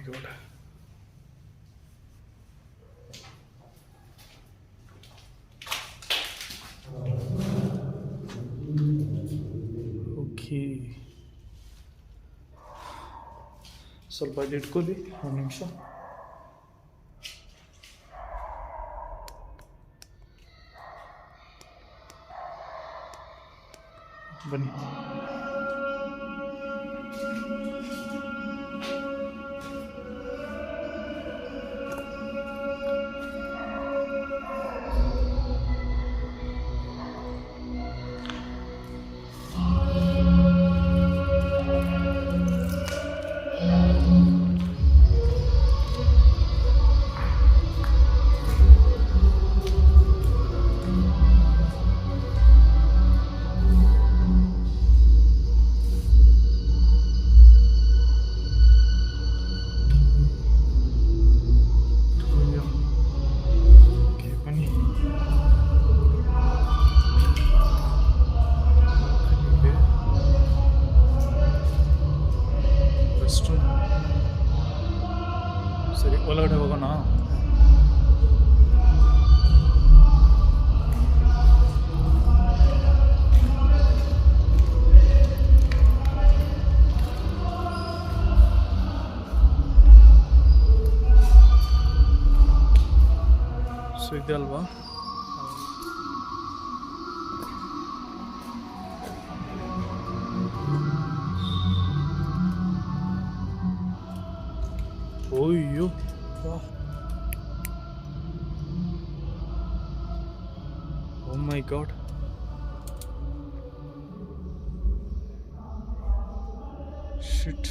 God. Okay, ಸ್ವಲ್ಪ ಅದು ಇಟ್ಕೊಳ್ಳಿ ಒಂದು ನಿಮಿಷ. ಬನ್ನಿ. ಸರಿ, ಒಳಗಡೆ ಹೋಗೋಣ. ಸೊ ಇದೆ ಅಲ್ವಾ? ಓಯ್ಯೋ, ಓ ಮೈ ಗಾಡ್. ಶಿಟ್.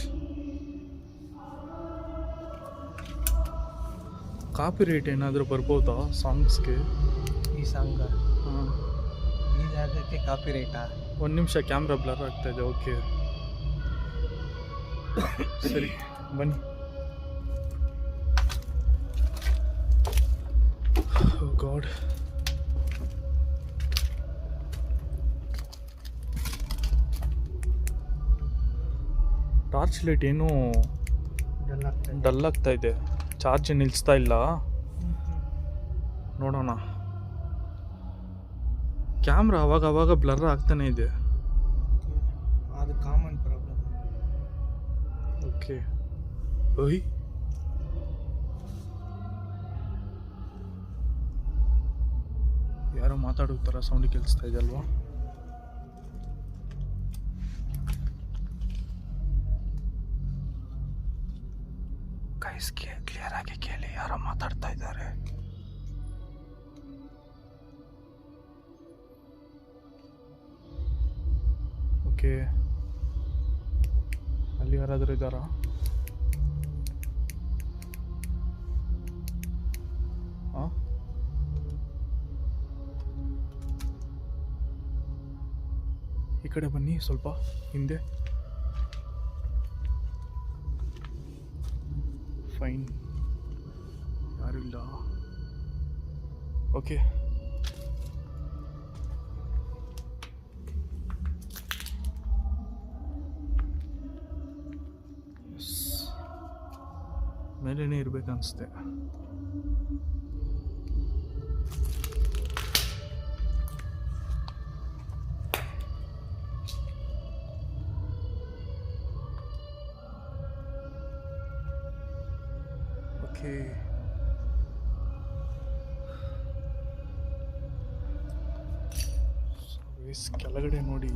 ಕಾಪಿ ರೇಟ್ ಏನಾದರೂ ಬರ್ಬೋದಾ ಸಾಂಗ್ಸ್ಗೆ? ಈ ಸಾಂಗ್ ಹಾಂ, ಈ ಜಾಗಕ್ಕೆ ಕಾಪಿ ರೇಟಾ? ಒಂದು ನಿಮಿಷ, ಕ್ಯಾಮ್ರಾ ಬ್ಲರ್ ಆಗ್ತಾ ಇದೆ. ಓಕೆ ಸರಿ, ಬನ್ನಿ. ಓ ಗಾಡ್. ಟಾರ್ಚ್ ಲೈಟ್ ಏನೂ ಡಲ್ ಆಗ್ತಾ ಇದೆ. ಚಾರ್ಜ್ ನಿಲ್ಲಿಸ್ತಾ ಇಲ್ಲ. ನೋಡೋಣ. ಕ್ಯಾಮ್ರಾ ಅವಾಗ ಬ್ಲರ್ ಆಗ್ತಾನೆ ಇದೆ. ಅದು ಕಾಮನ್ ಪ್ರಾಬ್ಲಮ್. ಓಕೆ. ಓಯ್, ಯಾರೋ ಮಾತಾಡೋ ಥರ ಸೌಂಡ್ ಕೇಳಿಸ್ತಾ ಇದೆ ಅಲ್ವಾ? ಗೈಸ್ಗೆ ಕ್ಲಿಯರ್ ಆಗಿ ಕೇಳಿ, ಯಾರೋ ಮಾತಾಡ್ತಾ ಇದ್ದಾರೆ. ಓಕೆ, ಅಲ್ಲಿ ಯಾರಾದರೂ ಇದ್ದಾರಾ? ಹಾಂ, ಈ ಕಡೆ ಬನ್ನಿ, ಸ್ವಲ್ಪ ಹಿಂದೆ. ಫೈನ್, ಯಾರಿಲ್ಲ. ಓಕೆ, ಮೇಲೇನೇ ಇರ್ಬೇಕನ್ಸುತ್ತೆ. ಓಕೆ, ಕೆಳಗಡೆ ನೋಡಿ.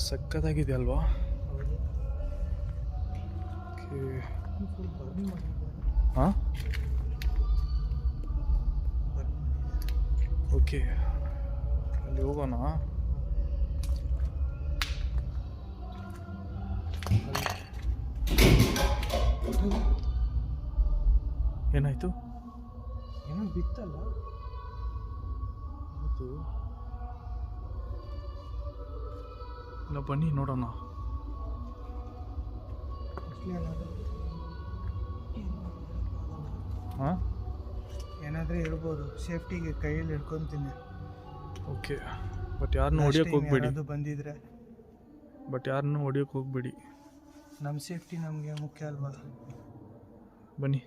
ಸಕ್ಕತ್ತಾಗಿದೆ ಅಲ್ವಾ? ಓಕೆ, ಹಾಂ, ಓಕೆ, ಅಲ್ಲಿ ಹೋಗೋಣ. ಏನಾಯ್ತು? ಏನೋ ಬಿತ್ತಲ್ಲ. ಇಲ್ಲ, ಬನ್ನಿ ನೋಡೋಣ. ಹಾಂ, ಏನಾದರೂ ಇರ್ಬೋದು. ಸೇಫ್ಟಿಗೆ ಕೈಯಲ್ಲಿ ಹಿಡ್ಕೊತೀನಿ. ಓಕೆ, ಬಟ್ ಯಾರನ್ನೂ ಹೊಡಿಯೋಕೆ ಹೋಗ್ಬೇಡಿ. ಅದು ಬಂದಿದ್ರೆ ಬಟ್ ಯಾರನ್ನೂ ಹೊಡಿಯೋಕೆ ಹೋಗ್ಬೇಡಿ. ನಮ್ಮ ಸೇಫ್ಟಿ ನಮಗೆ ಮುಖ್ಯ ಅಲ್ವಾ. ಬನ್ನಿ.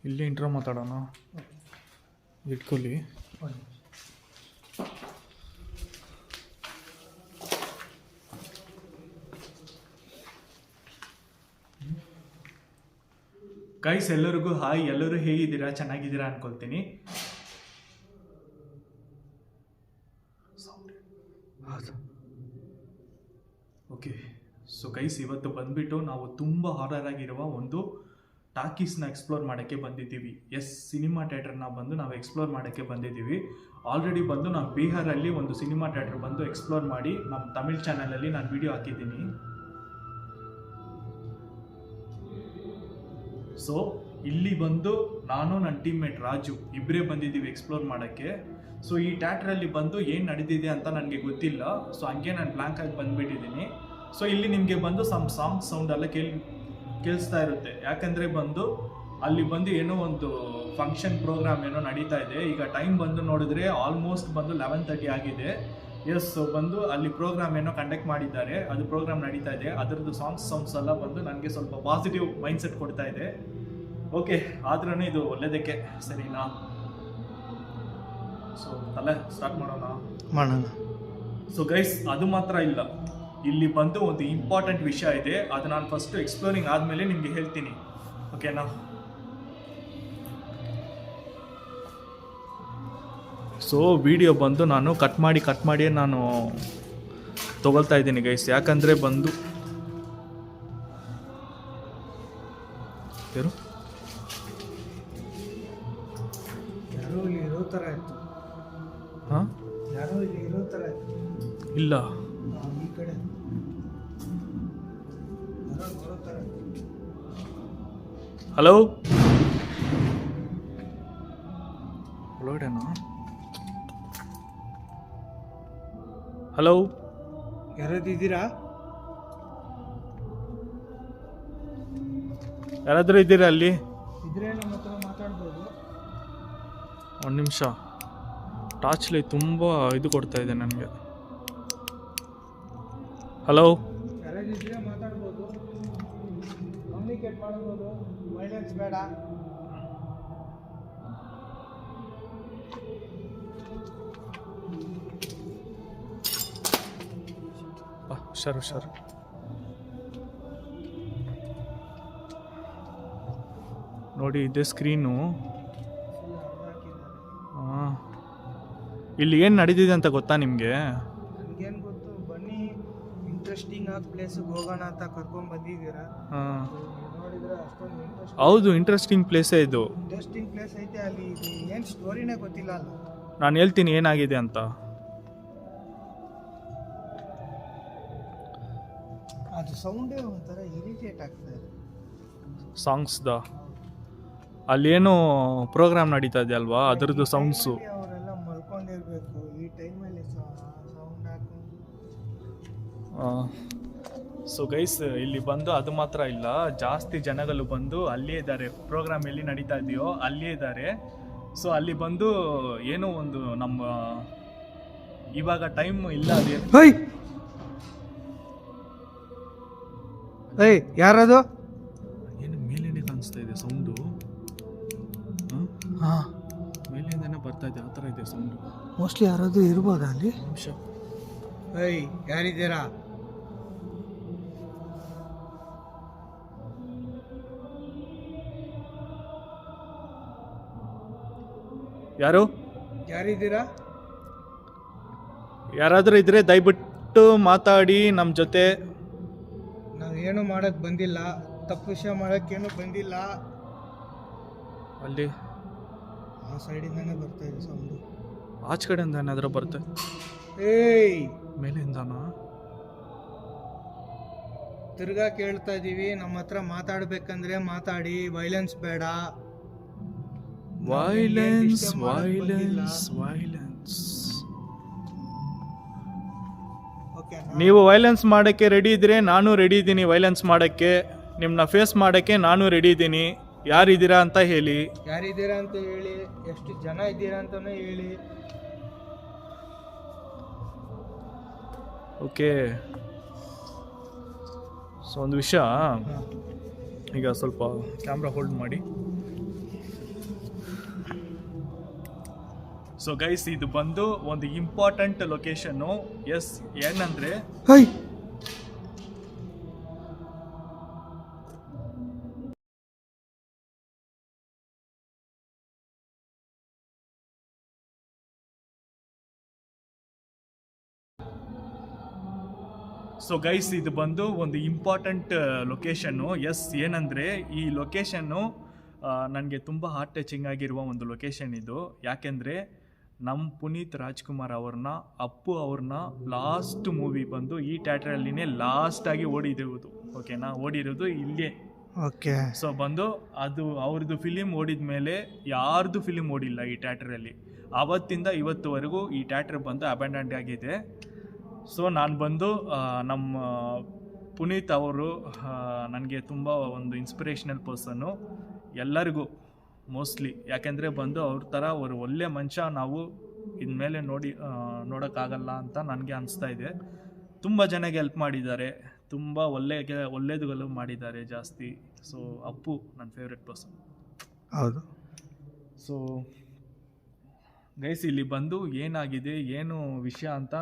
ಇಲ್ಲೇ ಇಂಟ್ರೋ ಮಾತಾಡೋಣ. ಇಟ್ಕೊಳ್ಳಿ. ಗೈಸ್ ಎಲ್ಲರಿಗೂ ಹಾಯ್. ಎಲ್ಲರೂ ಹೇಗಿದ್ದೀರಾ? ಚೆನ್ನಾಗಿದ್ದೀರಾ ಅನ್ಕೊಳ್ತೀನಿ. ಓಕೆ, ಸೊ ಗೈಸ್ ಇವತ್ತು ಬಂದ್ಬಿಟ್ಟು ನಾವು ತುಂಬ ಹಾರರ್ ಆಗಿರುವ ಒಂದು ಟಾಕೀಸ್ನ ಎಕ್ಸ್ಪ್ಲೋರ್ ಮಾಡೋಕ್ಕೆ ಬಂದಿದ್ದೀವಿ. ಎಸ್, ಸಿನಿಮಾ ಥಿಯೇಟರ್ನ ಬಂದು ನಾವು ಎಕ್ಸ್ಪ್ಲೋರ್ ಮಾಡೋಕ್ಕೆ ಬಂದಿದ್ದೀವಿ. ಆಲ್ರೆಡಿ ಬಂದು ನಾನು ಬಿಹಾರಲ್ಲಿ ಒಂದು ಸಿನಿಮಾ ಥಿಯೇಟರ್ ಬಂದು ಎಕ್ಸ್ಪ್ಲೋರ್ ಮಾಡಿ ನಮ್ಮ ತಮಿಳ್ ಚಾನಲಲ್ಲಿ ನಾನು ವಿಡಿಯೋ ಹಾಕಿದ್ದೀನಿ. ಸೊ ಇಲ್ಲಿ ಬಂದು ನಾನು ನನ್ನ ಟೀಮ್ಮೇಟ್ ರಾಜು ಇಬ್ಬರೇ ಬಂದಿದ್ದೀವಿ ಎಕ್ಸ್ಪ್ಲೋರ್ ಮಾಡೋಕ್ಕೆ. ಸೊ ಈ ಥಿಯೇಟ್ರಲ್ಲಿ ಬಂದು ಏನು ನಡೆದಿದೆ ಅಂತ ನನಗೆ ಗೊತ್ತಿಲ್ಲ. ಸೊ ಹಂಗೆ ನಾನು ಬ್ಲ್ಯಾಂಕ್ ಆಗಿ ಬಂದುಬಿಟ್ಟಿದ್ದೀನಿ. ಸೊ ಇಲ್ಲಿ ನಿಮಗೆ ಬಂದು ಸಾಂಗ್ ಸೌಂಡ್ ಎಲ್ಲ ಕೇಳಿಸ್ತಾ ಇರುತ್ತೆ. ಯಾಕಂದರೆ ಬಂದು ಅಲ್ಲಿ ಬಂದು ಏನೋ ಒಂದು ಫಂಕ್ಷನ್ ಪ್ರೋಗ್ರಾಮ್ ಏನೋ ನಡೀತಾ ಇದೆ. ಈಗ ಟೈಮ್ ಬಂದು ನೋಡಿದ್ರೆ ಆಲ್ಮೋಸ್ಟ್ ಬಂದು 11:30 ಆಗಿದೆ. ಎಸ್, ಬಂದು ಅಲ್ಲಿ ಪ್ರೋಗ್ರಾಮ್ ಏನೋ ಕಂಡಕ್ಟ್ ಮಾಡಿದ್ದಾರೆ. ಅದು ಪ್ರೋಗ್ರಾಮ್ ನಡೀತಾ ಇದೆ. ಅದರದ್ದು ಸೌಂಡ್ಸ್ ಎಲ್ಲ ಬಂದು ನನಗೆ ಸ್ವಲ್ಪ ಪಾಸಿಟಿವ್ ಮೈಂಡ್ಸೆಟ್ ಕೊಡ್ತಾ ಇದೆ. ಓಕೆ, ಆದ್ರೂ ಇದು ಒಳ್ಳೆಯದಕ್ಕೆ, ಸರಿನಾ? ಸೊ ಸ್ಟಾರ್ಟ್ ಮಾಡೋಣ. ಸೊ ಗೈಸ್, ಅದು ಮಾತ್ರ ಇಲ್ಲ, ಇಲ್ಲಿ ಬಂದು ಒಂದು ಇಂಪಾರ್ಟೆಂಟ್ ವಿಷಯ ಇದೆ. ಅದು ನಾನು ಫಸ್ಟ್ ಎಕ್ಸ್ಪ್ಲೋರಿಂಗ್ ಆದಮೇಲೆ ನಿಮಗೆ ಹೇಳ್ತೀನಿ, ಓಕೆನಾ? ಸೊ ವಿಡಿಯೋ ಬಂದು ನಾನು ಕಟ್ ಮಾಡಿ ನಾನು ತಗೊಳ್ತಾ ಇದ್ದೀನಿ ಗೈಸ್. ಯಾಕಂದರೆ ಬಂದು ಯಾರೋ ಇಲ್ಲಿ ಇರೋ ಥರ ಇತ್ತು. ಹಾಂ, ಯಾರೋ ಇಲ್ಲಿ ಇರೋ ಥರ ಇತ್ತು. ಇಲ್ಲ, ಈ ಕಡೆ ಯಾರೋ ಬರೋ ಥರ ಇತ್ತು. ಹಲೋ ಒಳಗಡೆನಾ? ಹಲೋ, ಯಾರಾದಿದ್ದೀರಾ? ಯಾರಾದರೂ ಇದ್ದೀರಾ ಅಲ್ಲಿ? ಇದ್ರೆ ನಮ್ಮ ಹತ್ರ ಮಾತಾಡ್ಬೋದು. ಒಂದು ನಿಮಿಷ, ಟಾರ್ಚ್ ಲೈಟ್ ತುಂಬ ಇದು ಕೊಡ್ತಾ ಇದೆ ನನಗೆ. ಹಲೋ, ಯಾರಾದಿದ್ರೆ ಮಾತಾಡ್ಬೋದು, ಕಮ್ಯುನಿಕೇಟ್ ಮಾಡ್ಬೋದು. ವೈಲೆನ್ಸ್ ಬೇಡ. ಹುಷಾರು. ನೋಡಿ, ಇದೇ ಸ್ಕ್ರೀನು. ಇಲ್ಲಿ ಏನು ನಡೀತಿದೆ ಅಂತ ಗೊತ್ತಾ ನಿಮಗೆ? ನನಗೇನು ಗೊತ್ತು. ಬನ್ನಿ, ಇಂಟ್ರೆಸ್ಟಿಂಗ್ ಆದ ಪ್ಲೇಸಿಗೆ ಹೋಗೋಣ ಅಂತ ಕರ್ಕೊಂಡು ಬಂದಿದ್ದೀರಾ. ನೋಡಿದ್ರೆ ಅಷ್ಟೊಂದು ಇಂಟ್ರೆಸ್ಟ್. ಹೌದು, ಇಂಟ್ರೆಸ್ಟಿಂಗ್ ಪ್ಲೇಸೇ ಇದು. ಇಂಟ್ರೆಸ್ಟಿಂಗ್ ಪ್ಲೇಸ್ ಐತೆ. ಅಲ್ಲಿ ಇದು ಏನು ಸ್ಟೋರಿನೇ ಗೊತ್ತಿಲ್ಲ ಅಲ್ಲ. ನಾನು ಹೇಳ್ತೀನಿ ಏನಾಗಿದೆ ಅಂತ. ಅದು ಸೌಂಡೇ ಒಂಥರ ಇರಿಟೇಟ್ ಆಗ್ತಾ ಇದೆ. ಸಾಂಗ್ಸ್ದ ಅಲ್ಲೇನು ಪ್ರೋಗ್ರಾಮ್ ನಡೀತಾ ಇದೆ ಅಲ್ವಾ, ಅದರದ್ದು ಸೌಂಡ್ಸು. ಅವರೆಲ್ಲ ಮಲ್ಕೊಂಡಿರ್ಬೇಕು ಈ ಟೈಮಲ್ಲಿ ಸೌಂಡ್ ಹಾಕೊಂಡು. ಸೊ ಗೈಸ್, ಇಲ್ಲಿ ಬಂದು ಅದು ಮಾತ್ರ ಇಲ್ಲ, ಜಾಸ್ತಿ ಜನಗಳು ಬಂದು ಅಲ್ಲೇ ಇದ್ದಾರೆ. ಪ್ರೋಗ್ರಾಮ್ ಎಲ್ಲಿ ನಡೀತಾ ಇದೆಯೋ ಅಲ್ಲೇ ಇದ್ದಾರೆ. ಸೊ ಅಲ್ಲಿ ಬಂದು ಏನೋ ಒಂದು ನಮ್ಮ ಇವಾಗ ಟೈಮ್ ಇಲ್ಲ. ಯಾರದು? ಏನು ಮೇಲೇನೆ ಕಾಣಿಸ್ತಾ ಇದೆ ಸೌಂಡು. ಮೇಲಿಂದನೇ ಬರ್ತಾ ಇದೆ, ಆ ಥರ ಇದೆ ಸೌಂಡು. ಮೋಸ್ಟ್ಲಿ ಯಾರಾದರೂ ಇರ್ಬೋದಾ ಅಲ್ಲಿ? ನಿಮಿಷ. ಯಾರಿದ್ದೀರಾ? ಯಾರಿದ್ದೀರಾ? ಯಾರಾದರೂ ಇದ್ರೆ ದಯವಿಟ್ಟು ಮಾತಾಡಿ ನಮ್ಮ ಜೊತೆ. ನಾವೇನು ಮಾಡಕ್ ಬಂದಿಲ್ಲ, ತಪ್ಪು ವಿಷಯ ಮಾಡಕ್ಕೇನು ಬಂದಿಲ್ಲ. ಅಲ್ಲಿ ಆ ಸೈಡಿಂದಾನೆ ಬರ್ತಾ ಇದೆ ಸೌಂಡು. ಆಚೆ ಕಡೆಯಿಂದ ಏನಾದರೂ ಬರುತ್ತೆ? ಮೇಲಿಂದನಾ? ತಿರ್ಗಾ ಕೇಳ್ತಾ ಇದೀವಿ, ನಮ್ಮ ಹತ್ರ ಮಾತಾಡ್ಬೇಕಂದ್ರೆ ಮಾತಾಡಿ. ವೈಲೆನ್ಸ್ ಬೇಡ. ವೈಲೆನ್ಸ್. ನೀವು ವೈಲೆನ್ಸ್ ಮಾಡೋಕ್ಕೆ ರೆಡಿ ಇದ್ರೆ ನಾನು ರೆಡಿ ಇದ್ದೀನಿ. ವೈಲೆನ್ಸ್ ಮಾಡೋಕ್ಕೆ, ನಿಮ್ಮನ್ನ ಫೇಸ್ ಮಾಡೋಕ್ಕೆ ನಾನು ರೆಡಿ ಇದ್ದೀನಿ. ಯಾರಿದ್ದೀರಾ ಅಂತ ಹೇಳಿ. ಯಾರಿದ್ದೀರಾ ಅಂತ ಹೇಳಿ, ಎಷ್ಟು ಜನ ಇದ್ದೀರಾ ಅಂತಲೂ ಹೇಳಿ. ಓಕೆ. ಸೊ ಒಂದು ವಿಷಯ, ಈಗ ಸ್ವಲ್ಪ ಕ್ಯಾಮ್ರಾ ಹೋಲ್ಡ್ ಮಾಡಿ. ಸೊ ಗೈಸ್, ಇದು ಬಂದು ಒಂದು ಇಂಪಾರ್ಟೆಂಟ್ ಲೊಕೇಶನ್ನು. ಎಸ್, ಏನಂದರೆ ಇದು ಬಂದು ಒಂದು ಇಂಪಾರ್ಟೆಂಟ್ ಲೊಕೇಶನ್ನು. ಎಸ್, ಏನಂದರೆ ಈ ಲೊಕೇಶನ್ನು ನನಗೆ ತುಂಬ ಹಾರ್ಟ್ ಟಚಿಂಗ್ ಆಗಿರುವ ಒಂದು ಲೊಕೇಶನ್ ಇದು. ಯಾಕೆಂದರೆ ನಮ್ಮ ಪುನೀತ್ ರಾಜ್ಕುಮಾರ್ ಅವ್ರನ್ನ, ಅಪ್ಪು ಅವ್ರನ್ನ ಲಾಸ್ಟ್ ಮೂವಿ ಬಂದು ಈ ಥಿಯೇಟ್ರಲ್ಲಿನೇ ಲಾಸ್ಟಾಗಿ ಓಡಿದಿರುವುದು. ಓಕೆನಾ, ಓಡಿರೋದು ಇಲ್ಲೇ. ಓಕೆ. ಸೊ ಬಂದು ಅದು ಅವ್ರದ್ದು ಫಿಲಿಮ್ ಓಡಿದ ಮೇಲೆ ಯಾರ್ದು ಫಿಲಿಮ್ ಓಡಿಲ್ಲ ಈ ಥಿಯೇಟ್ರಲ್ಲಿ. ಆವತ್ತಿಂದ ಇವತ್ತುವರೆಗೂ ಈ ಥಿಯೇಟ್ರ್ ಬಂದು ಅಬ್ಯಾಂಡನ್ಡ್ ಆಗಿದೆ. ಸೊ ನಾನು ಬಂದು ನಮ್ಮ ಪುನೀತ್ ಅವರು ನನಗೆ ತುಂಬ ಒಂದು ಇನ್ಸ್ಪಿರೇಷನಲ್ ಪರ್ಸನ್ನು ಎಲ್ಲರಿಗೂ, ಮೋಸ್ಟ್ಲಿ. ಯಾಕೆಂದರೆ ಬಂದು ಅವ್ರ ಥರ ಅವರು ಒಳ್ಳೆ ಮನುಷ್ಯ ನಾವು ಇನ್ಮೇಲೆ ನೋಡೋಕ್ಕಾಗಲ್ಲ ಅಂತ ನನಗೆ ಅನಿಸ್ತಾ ಇದೆ. ತುಂಬ ಜನಕ್ಕೆ ಹೆಲ್ಪ್ ಮಾಡಿದ್ದಾರೆ, ತುಂಬ ಒಳ್ಳೆಯದುಗಳು ಮಾಡಿದ್ದಾರೆ ಜಾಸ್ತಿ. ಸೊ ಅಪ್ಪು ನನ್ನ ಫೇವ್ರೆಟ್ ಪರ್ಸನ್. ಹೌದು. ಸೊ ಗೈಸ್, ಇಲ್ಲಿ ಬಂದು ಏನಾಗಿದೆ, ಏನು ವಿಷಯ ಅಂತ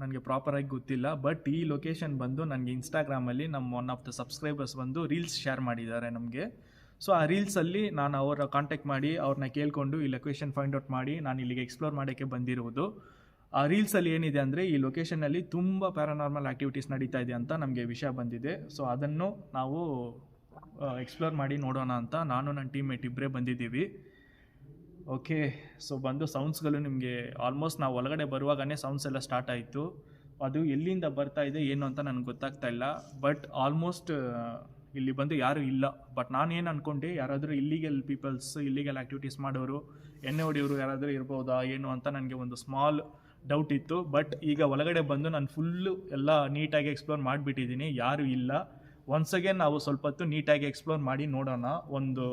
ನನಗೆ ಪ್ರಾಪರಾಗಿ ಗೊತ್ತಿಲ್ಲ. ಬಟ್ ಈ ಲೊಕೇಶನ್ ಬಂದು ನನಗೆ ಇನ್ಸ್ಟಾಗ್ರಾಮಲ್ಲಿ ನಮ್ಮ ಒನ್ ಆಫ್ ದ ಸಬ್ಸ್ಕ್ರೈಬರ್ಸ್ ಬಂದು ರೀಲ್ಸ್ ಶೇರ್ ಮಾಡಿದ್ದಾರೆ ನಮಗೆ. ಸೊ ಆ ರೀಲ್ಸಲ್ಲಿ ನಾನು ಅವರ ಕಾಂಟ್ಯಾಕ್ಟ್ ಮಾಡಿ ಅವ್ರನ್ನ ಕೇಳಿಕೊಂಡು ಈ ಲೊಕೇಶನ್ ಫೈಂಡ್ ಔಟ್ ಮಾಡಿ ನಾನು ಇಲ್ಲಿಗೆ ಎಕ್ಸ್ಪ್ಲೋರ್ ಮಾಡೋಕ್ಕೆ ಬಂದಿರುವುದು. ಆ ರೀಲ್ಸಲ್ಲಿ ಏನಿದೆ ಅಂದರೆ ಈ ಲೊಕೇಶನಲ್ಲಿ ತುಂಬ ಪ್ಯಾರಾನಾರ್ಮಲ್ ಆ್ಯಕ್ಟಿವಿಟೀಸ್ ನಡೀತಾ ಇದೆ ಅಂತ ನಮಗೆ ವಿಷಯ ಬಂದಿದೆ. ಸೊ ಅದನ್ನು ನಾವು ಎಕ್ಸ್ಪ್ಲೋರ್ ಮಾಡಿ ನೋಡೋಣ ಅಂತ ನಾನು ನನ್ನ ಟೀಮ್ಮೇಟ್ ಇಬ್ಬರೇ ಬಂದಿದ್ದೀವಿ. ಓಕೆ. ಸೊ ಬಂದು ಸೌಂಡ್ಸ್ಗಳು ನಿಮಗೆ ಆಲ್ಮೋಸ್ಟ್ ನಾವು ಒಳಗಡೆ ಬರುವಾಗಲೇ ಸೌಂಡ್ಸ್ ಎಲ್ಲ ಸ್ಟಾರ್ಟ್ ಆಯಿತು. ಅದು ಎಲ್ಲಿಂದ ಬರ್ತಾ ಇದೆ ಏನು ಅಂತ ನನಗೆ ಗೊತ್ತಾಗ್ತಾ ಇಲ್ಲ. ಬಟ್ ಆಲ್ಮೋಸ್ಟ್ ಇಲ್ಲಿ ಬಂದು ಯಾರೂ ಇಲ್ಲ. ಬಟ್ ನಾನೇನು ಅಂದ್ಕೊಂಡೆ, ಯಾರಾದರೂ ಇಲ್ಲಿಗಲ್ ಪೀಪಲ್ಸ್, ಇಲ್ಲಿಗಲ್ ಆ್ಯಕ್ಟಿವಿಟೀಸ್ ಮಾಡೋರು, ಎಣ್ಣೆ ಹೊಡಿಯೋರು ಯಾರಾದರೂ ಇರ್ಬೋದಾ ಏನು ಅಂತ ನನಗೆ ಒಂದು ಸ್ಮಾಲ್ ಡೌಟ್ ಇತ್ತು. ಬಟ್ ಈಗ ಒಳಗಡೆ ಬಂದು ನಾನು ಫುಲ್ಲು ಎಲ್ಲ ನೀಟಾಗಿ ಎಕ್ಸ್ಪ್ಲೋರ್ ಮಾಡಿಬಿಟ್ಟಿದ್ದೀನಿ, ಯಾರೂ ಇಲ್ಲ. ಒನ್ಸ್ ಅಗೇನ್ ನಾವು ಸ್ವಲ್ಪ ಹೊತ್ತು ನೀಟಾಗಿ ಎಕ್ಸ್ಪ್ಲೋರ್ ಮಾಡಿ ನೋಡೋಣ. ಒಂದು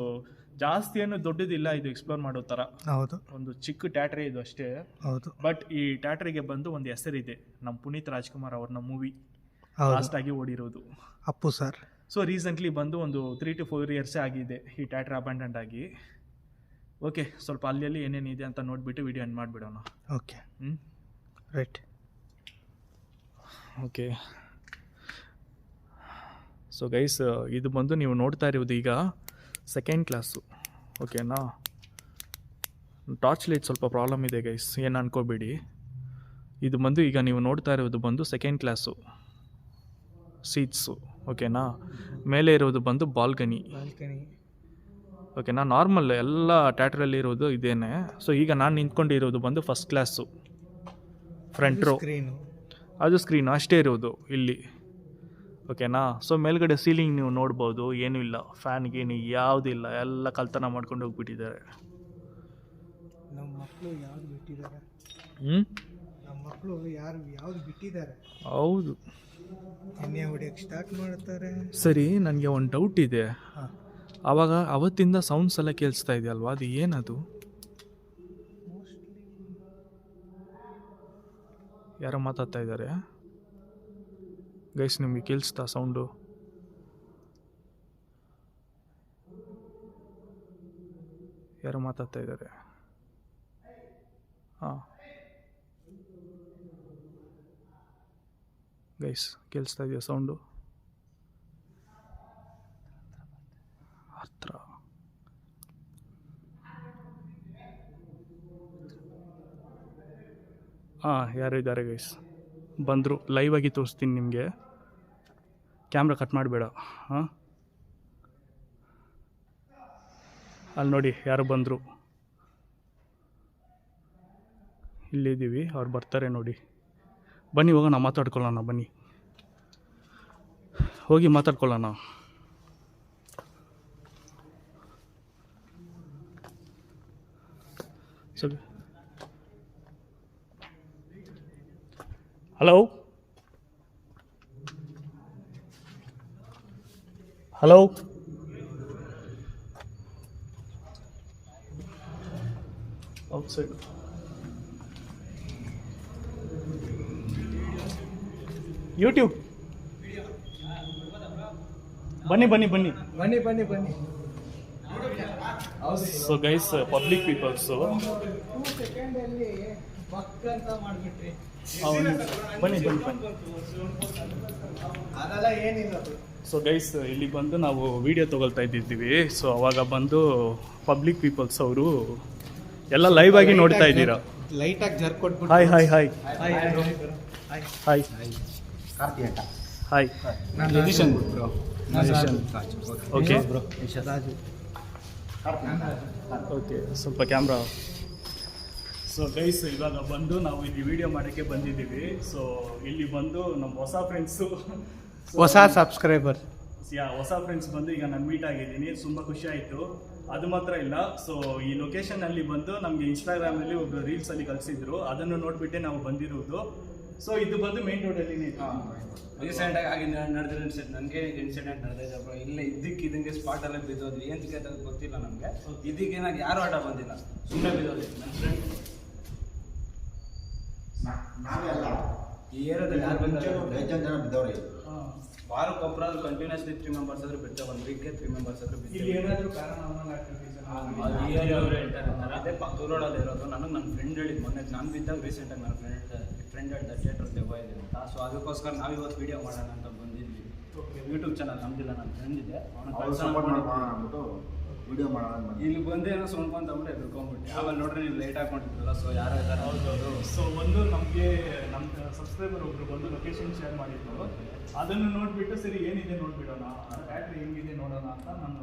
ಜಾಸ್ತಿ ಏನು ದೊಡ್ಡದಿಲ್ಲ ಇದು ಎಕ್ಸ್ಪ್ಲೋರ್ ಮಾಡೋ ಥರ. ಹೌದು. ಒಂದು ಚಿಕ್ಕ ಥಿಯೇಟ್ರೇ ಇದು ಅಷ್ಟೇ. ಹೌದು. ಬಟ್ ಈ ಥಿಯೇಟ್ರಿಗೆ ಬಂದು ಒಂದು ಹೆಸರಿದೆ, ನಮ್ಮ ಪುನೀತ್ ರಾಜ್ಕುಮಾರ್ ಅವ್ರನ್ನ ಮೂವಿ ಲಾಸ್ಟಾಗಿ ಓಡಿರೋದು, ಅಪ್ಪು ಸರ್. ಸೊ ರೀಸೆಂಟ್ಲಿ ಬಂದು ಒಂದು 3 to 4 years ಆಗಿದೆ ಈ ಥಿಯೇಟ್ರ್ ಅಬ್ಯಾಂಡನ್ಡ್ ಆಗಿ. ಓಕೆ, ಸ್ವಲ್ಪ ಅಲ್ಲಿ ಏನೇನಿದೆ ಅಂತ ನೋಡಿಬಿಟ್ಟು ವಿಡಿಯೋ ಎಂಡ್ ಮಾಡಿಬಿಡೋಣ. Okay. Right. Okay. So guys, ಇದು ಬಂದು ನೀವು ನೋಡ್ತಾ ಇರೋದು ಈಗ ಸೆಕೆಂಡ್ ಕ್ಲಾಸು. ಓಕೆನಾ, ಟಾರ್ಚ್ ಲೈಟ್ ಸ್ವಲ್ಪ ಪ್ರಾಬ್ಲಮ್ ಇದೆ ಗೈಸ್, ಏನು ಅನ್ಕೋಬೇಡಿ. ಇದು ಬಂದು ಈಗ ನೀವು ನೋಡ್ತಾ ಇರೋದು ಬಂದು ಸೆಕೆಂಡ್ ಕ್ಲಾಸು ಸೀಟ್ಸು. ಓಕೆನಾ, ಮೇಲೆ ಇರೋದು ಬಂದು ಬಾಲ್ಕನಿ. ಓಕೆನಾ, ನಾರ್ಮಲ್ ಎಲ್ಲ ಥಿಯೇಟ್ರಲ್ಲಿ ಇರೋದು ಇದೇನೆ. ಸೊ ಈಗ ನಾನು ನಿಂತ್ಕೊಂಡಿರೋದು ಬಂದು ಫಸ್ಟ್ ಕ್ಲಾಸು, ಫ್ರಂಟ್ ರೋ. ಅದು ಸ್ಕ್ರೀನು ಅಷ್ಟೇ ಇರೋದು ಇಲ್ಲಿ. ಓಕೆನಾ, ಸೊ ಮೇಲ್ಗಡೆ ಸೀಲಿಂಗ್ ನೀವು ನೋಡ್ಬೋದು, ಏನೂ ಇಲ್ಲ, ಫ್ಯಾನ್ ಗೀನು ಯಾವುದಿಲ್ಲ, ಎಲ್ಲ ಕಳ್ತನ ಮಾಡ್ಕೊಂಡು ಹೋಗ್ಬಿಟ್ಟಿದ್ದಾರೆ. ನಮ್ಮ ಮಕ್ಕಳು ಯಾವ್ದು ಬಿಟ್ಟಿದ್ದಾರೆ? ನಮ್ಮ ಮಕ್ಕಳು ಯಾವ್ದು ಬಿಟ್ಟಿದ್ದಾರೆ? ಹೌದು, ಎಣ್ಣೆ ಹೊಡಿಯೋಕ್ಕೆ ಸ್ಟಾರ್ಟ್ ಮಾಡ್ತಾರೆ. ಸರಿ, ನನಗೆ ಒಂದು ಡೌಟ್ ಇದೆ. ಆವಾಗ ಅವತ್ತಿಂದ ಸೌಂಡ್ಸ್ ಎಲ್ಲ ಕೇಳಿಸ್ತಾ ಇದೆ ಅಲ್ವಾ, ಅದು ಏನದು? ಯಾರೋ ಮಾತಾಡ್ತಾ ಇದ್ದಾರೆ ಗೈಸ್, ನಿಮಗೆ ಕೇಳಿಸ್ತಾ ಸೌಂಡು? ಯಾರೋ ಮಾತಾಡ್ತಾ ಇದ್ದಾರೆ. ಹಾಂ ಗೈಸ್, ಕೇಳಿಸ್ತಾ ಇದೆಯಾ ಸೌಂಡು? ಹತ್ರ ಯಾರು ಇದ್ದಾರೆ ಗೈಸ್, ಬಂದರು. ಲೈವ್ ಆಗಿ ತೋರಿಸ್ತೀನಿ ನಿಮಗೆ, ಕ್ಯಾಮ್ರಾ ಕಟ್ ಮಾಡಬೇಡ. ಅಲ್ಲಿ ನೋಡಿ ಯಾರು ಬಂದರು, ಇಲ್ಲಿದ್ದೀವಿ, ಅವ್ರು ಬರ್ತಾರೆ ನೋಡಿ. ಬನ್ನಿ ಹೋಗೋಣ, ಮಾತಾಡ್ಕೊಳ್ಳೋಣ, ಬನ್ನಿ ಹೋಗಿ ಮಾತಾಡ್ಕೊಳ್ಳೋಣ. ಸರಿ, ಹಲೋ ಹಲೋ ಔಟ್ಸೈಡ್. ಯೂಟ್ಯೂಬ್ ಬನ್ನಿ ಬನ್ನಿ ಬನ್ನಿ. ಬನ್ನಿ ಬನ್ನಿ ಬನ್ನಿ. ಸೊ ಗೈಸ್, ಪಬ್ಲಿಕ್ ಪೀಪಲ್ಸು ಸೆಕೆಂಡಲ್ಲಿ ಪಕ್ಕಂತ ಮಾಡಿಬಿಟ್ರಿ. ಬನ್ನಿ ಬನ್ನಿ ಬನ್ನಿ. ಅದೆಲ್ಲ ಏನಿಲ್ಲ. ಸೊ ಗೈಸ್, ಇಲ್ಲಿ ಬಂದು ನಾವು ವಿಡಿಯೋ ತೊಗೊಳ್ತಾ ಇದ್ದಿದ್ದೀವಿ. ಸೊ ಅವಾಗ ಬಂದು ಪಬ್ಲಿಕ್ ಪೀಪಲ್ಸ್ ಅವರು ಎಲ್ಲ ಲೈವ್ ಆಗಿ ನೋಡ್ತಾ ಇದ್ದೀರಾ. ಲೈಟಾಗಿ ಜರ್ ಕೊಟ್ಬಿಟ್ಟು hi hi hi hi hi Karthi ಅಂತ. Hi. Nidhishan bro. Okay bro Raju. Okay, ಸ್ವಲ್ಪ ಕ್ಯಾಮ್ರಾ. ಸೊ ಗೈಸ್, ಇವಾಗ ಬಂದು ನಾವು ಇಲ್ಲಿ ವಿಡಿಯೋ ಮಾಡೋಕ್ಕೆ ಬಂದಿದ್ದೀವಿ. ಸೊ ಇಲ್ಲಿ ಬಂದು ನಮ್ಮ ಹೊಸ ಫ್ರೆಂಡ್ಸು, ಹೊಸ ಸಬ್ಸ್ಕ್ರೈಬರ್, ಹೊಸ ಫ್ರೆಂಡ್ಸ್ ಬಂದು ಈಗ ನಾನು ಮೀಟ್ ಆಗಿದ್ದೀನಿ. ತುಂಬ ಖುಷಿ ಆಯಿತು. ಅದು ಮಾತ್ರ ಇಲ್ಲ, ಸೊ ಈ ಲೊಕೇಶನಲ್ಲಿ ಬಂದು ನಮಗೆ ಇನ್ಸ್ಟಾಗ್ರಾಮಲ್ಲಿ ಒಬ್ಬರು ರೀಲ್ಸಲ್ಲಿ ಕಳಿಸಿದ್ರು, ಅದನ್ನು ನೋಡಿಬಿಟ್ಟೆ ನಾವು ಬಂದಿರೋದು. ಸೊ ಇದು ಬಂದು ಮೇನ್ ರೋಡಲ್ಲಿ ರೀಸೆಂಟಾಗಿ ಆಗಿ ನಡೆದಿರೋ ಇನ್ಸಿಡೆಂಟ್, ನನಗೆ ಇನ್ಸಿಡೆಂಟ್ ನಡೆದಿದೆ ಬ್ರೋ. ಇಲ್ಲೇ ಇದ್ದಕ್ಕಿದ್ದಂಗೆ ಸ್ಪಾಟಲ್ಲೇ ಬಿದ್ದೋದು. ಏನು ತಿಕ್ಕ ಗೊತ್ತಿಲ್ಲ ನಮಗೆ. ಇದಕ್ಕೇನಾಗಿ ಯಾರು ಆಟ ಬಂದಿಲ್ಲ, ಸುಮ್ಮನೆ ಬಿದ್ದೋದು. ನನ್ನ ಫ್ರೆಂಡ್ ಈ ಏರಿಯಾದಲ್ಲಿ ಯಾರು ಬಿದ್ದವ್ರಿ. ವಾರಕ್ಕೊಬ್ಬರು ಆದ್ರೂ ಕಂಟಿನ್ಯೂಸ್ಲಿ 3 ಮೆಂಬರ್ಸ್ ಆದರೂ ಬಿಡ್ತಾರೆ. 1 ವೀಕ್ಗೆ 3 ಮೆಂಬರ್ಸ್ ಆದರೂ ಇಲ್ಲಿ ಬಿಡ್ತಾರೆ. ಏನಾದರೂ ಪ್ಯಾರಾನಾರ್ಮಲ್ ಆಕ್ಟಿವಿಟೀಸ್ ಈ ಏರಿಯಾವ್ರು ಹೇಳ್ತಾರೆ. ಅದೇ ತೂರೋಡಲ್ಲಿ ಇರೋದು. ನನಗೆ ನನ್ನ ಫ್ರೆಂಡ್ ಹೇಳಿದ್ದು ಮೊನ್ನೆ ನಾನು ಬಿದ್ದಾಗ ರೀಸೆಂಟಾಗಿ ನನ್ನ ಫ್ರೆಂಡ್ ಹೇಳ್ದ ಥಿಯೇಟರ್ ದೆವ್ವ ಇದೆ ಅಂತ. ಸೊ ಅದಕ್ಕೋಸ್ಕರ ನಾವು ಇವತ್ತು ವೀಡಿಯೋ ಮಾಡೋಣ ಅಂತ ಬಂದಿದ್ವಿ. ಯೂಟ್ಯೂಬ್ ಚಾನಲ್ ನಮ್ದಿಲ್ಲ, ನನ್ನ ಫ್ರೆಂಡ್ ಇದೆ, ಅವನ ಕೆಲಸ ಮಾಡ್ಬಿಟ್ಟು ವಿಡಿಯೋ ಮಾಡೋಣ ಅಂತ ಬಂದ್ವಿ. ಇಲ್ಲಿ ಬಂದು ಏನೋ ಸುಣ್ಕೊಂತಂಬಿಟ್ಟು ಎದ್ಕೊಂಡ್ಬಿಟ್ಟು ಆಮೇಲೆ ನೋಡ್ರಿ ನೀವು ಲೇಟ್ ಹಾಕೊಂಡಿದ್ರಲ್ಲ. ಸೊ ಯಾರು ಇದ್ದಾರೆ ಹೌದೌದು. ಸೊ ಒಂದು ನಮಗೆ ನಮ್ಮ ಸಬ್ಸ್ಕ್ರೈಬರ್ ಒಬ್ರು ಬಂದು ಲೊಕೇಶನ್ ಶೇರ್ ಮಾಡಿದ್ರು. ಅದನ್ನು ನೋಡಿಬಿಟ್ಟು ಸರಿ ಏನಿದೆ ನೋಡ್ಬಿಡೋಣ, ಬ್ಯಾಟ್ರಿ ಹೆಂಗಿದೆ ನೋಡೋಣ ಅಂತ ನಾನು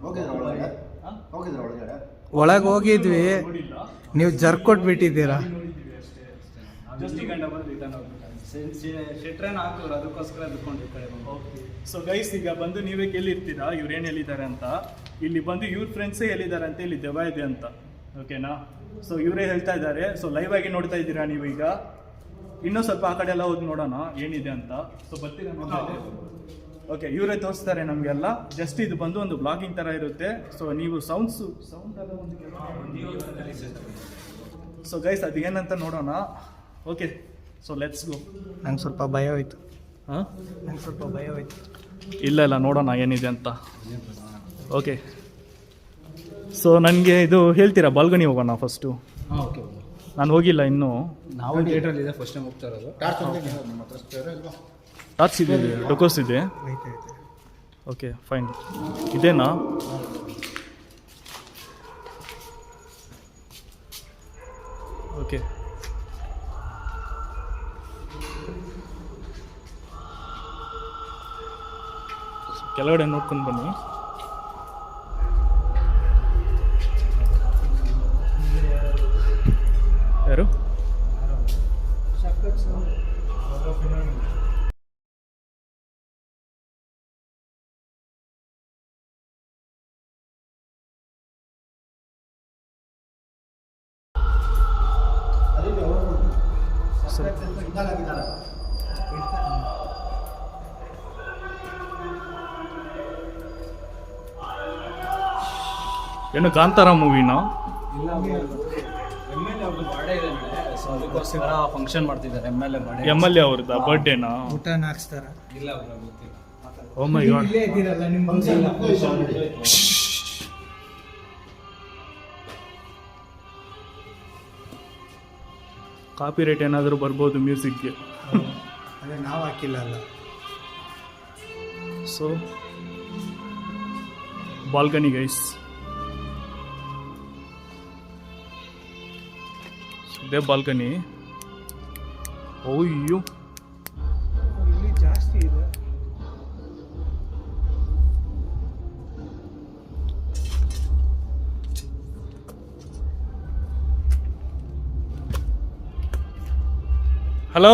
ಹೋಗಿದ್ರ ಒಳಗಡೆ? ಹಾ? ಹೋಗಿದ್ರ ಒಳಗಡೆ? ಒಳಗೆ ಹೋಗಿದ್ವಿ, ನೋಡಿಲ್ಲ. ನೀವು ಜರ್ ಕೊಟ್ಬಿಟ್ಟಿದ್ದೀರಾ. ನೋಡಿದ್ದೀವಿ ಅಷ್ಟೇ. ಜಸ್ಟ್ ಗಂಟೆ ಬಂದು ರಿಟರ್ನ್ ಹೋಗ್ಬಿಟ್ಟು ಶೆಟ್ರೇನ್ ಹಾಕಿದ್ರು. ಅದಕ್ಕೋಸ್ಕರ ಎದ್ಕೊಂಡು ಈ ಕಡೆ ಬಂದು ಓಕೆ. ಸೊ ಗೈಸ್, ಈಗ ಬಂದು ನೀವೇ ಕೇಳಿರ್ತೀರಾ ಇವ್ರು ಏನು ಹೇಳಿದ್ದಾರೆ ಅಂತ. ಇಲ್ಲಿ ಬಂದು ಇವ್ರ ಫ್ರೆಂಡ್ಸೇ ಹೇಳಿದ್ದಾರೆ ಅಂತ, ಇಲ್ಲಿ ದೆವ್ವ ಇದೆ ಅಂತ. ಓಕೆನಾ? ಸೊ ಇವರೇ ಹೇಳ್ತಾ ಇದ್ದಾರೆ. ಸೊ ಲೈವ್ ಆಗಿ ನೋಡ್ತಾ ಇದ್ದೀರಾ ನೀವು. ಈಗ ಇನ್ನೂ ಸ್ವಲ್ಪ ಆ ಕಡೆ ಎಲ್ಲ ಹೋಗಿ ನೋಡೋಣ ಏನಿದೆ ಅಂತ. ಸೊ ಬರ್ತೀರಾ? ಓಕೆ, ಇವರೇ ತೋರಿಸ್ತಾರೆ ನಮಗೆಲ್ಲ. ಜಸ್ಟ್ ಇದು ಬಂದು ಒಂದು ಬ್ಲಾಗಿಂಗ್ ಥರ ಇರುತ್ತೆ. ಸೊ ನೀವು ಸೌಂಡ್ ಎಲ್ಲ ಒಂದು. ಸೊ ಗೈಸ್, ಅದು ಏನಂತ ನೋಡೋಣ. Okay, so let's go. ನಂಗೆ ಸ್ವಲ್ಪ ಭಯ ಹೋಯ್ತು. ಹಾಂ, ನಂಗೆ ಸ್ವಲ್ಪ ಭಯ ಹೋಯ್ತು. ಇಲ್ಲ ಇಲ್ಲ, ನೋಡೋಣ ಏನಿದೆ ಅಂತ. ಓಕೆ. ಸೊ ನನಗೆ ಇದು ಹೇಳ್ತೀರಾ, ಬಾಲ್ಗನಿ ಹೋಗೋಣ ಫಸ್ಟು? ಹಾಂ ಓಕೆ. ನಾನು ಹೋಗಿಲ್ಲ ಇನ್ನೂ. ನಾವು ಥಿಯೇಟ್ರಲ್ಲಿದೆ, ಫಸ್ಟ್ ಟೈಮ್ ಹೋಗ್ತಾ ಇರೋದು. ಟಾರ್ಚ್ ಒಂದು ನಿಮ್ಮ ಹತ್ರ ಸ್ಪೇರ್ ಇಲ್ವಾ? ಟಾರ್ಚ್ ಇದೆ, ಡೊಕೋಸ್ ಇದೆ. ಐತೆ. Okay fine. ಇದೇನಾ? ಓಕೆ. ಕೆಳಗಡೆ ನೋಡ್ಕೊಂಡು ಬನ್ನಿ. ಯಾರು? ಏನು ಕಾಂತಾರ ಮೂವಿನಾ? ಇಲ್ಲ MLA ಅವ್ರದ್ದು ಬರ್ಡೇ ಇದೆ ನಾಳೆ. ಸೊ ಅದಕ್ಕೋಸ್ಕರ ಫಂಕ್ಷನ್ ಮಾಡ್ತಿದ್ದಾರೆ. MLA birthday. MLA ಅವ್ರದ್ದು ಬರ್ಡೇನಾ? ಊಟನ ಹಾಕ್ಸ್ತಾರ. ಇಲ್ಲ ಅವ್ರ ಗೊತ್ತಿಲ್ಲ. ಓ ಮೈ ಗಾಡ್. ಇಲ್ಲೇ ಇದ್ದೀರಲ್ಲ ನಿಮ್ಮ ಕಾಪಿ ರೇಟ್ ಏನಾದರೂ ಬರ್ಬೋದು ಮ್ಯೂಸಿಕ್ಗೆ. ಅದೇ ನಾವು ಹಾಕಿಲ್ಲ ಅಲ್ಲ. ಸೊ ಬಾಲ್ಕನಿ ಗೈಸ್, ಇದೇ ಬಾಲ್ಕನಿ. ಓಯ್ಯೋ, ಇಲ್ಲಿ ಜಾಸ್ತಿ ಇದೆ. ಹಲೋ,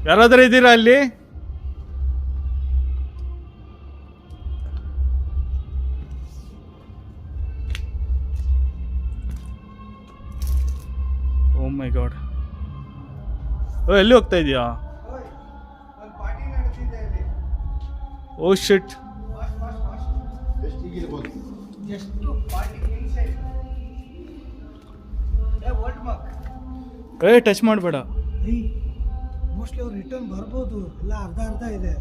ಯಾರಾದರೂ ಇದ್ದೀರಾ ಅಲ್ಲಿ? ಓ ಮೈ ಗಾಡ್. ಎಲ್ಲಿ ಹೋಗ್ತಾ ಇದೀಯಾ? ಒಂದು ಪಾರ್ಟಿ ನಡೆದಿದೆ ಇಲ್ಲಿ. ಓ ಶಿಟ್. ಎಷ್ಟು ಈಗಿರ್ಬೋದು? ಎಷ್ಟು 40 ಇನ್ಸೈಡ್ ವರ್ಲ್ಡ್ ಮಾರ್ಕ್ ಟಚ್ ಮಾಡಬೇಡ. ಮೋಸ್ಟ್ಲಿ ಅವ್ರು ರಿಟರ್ನ್ ಬರ್ಬೋದು, ಎಲ್ಲ ಅರ್ಧ ಅರ್ಧ ಇದೆ.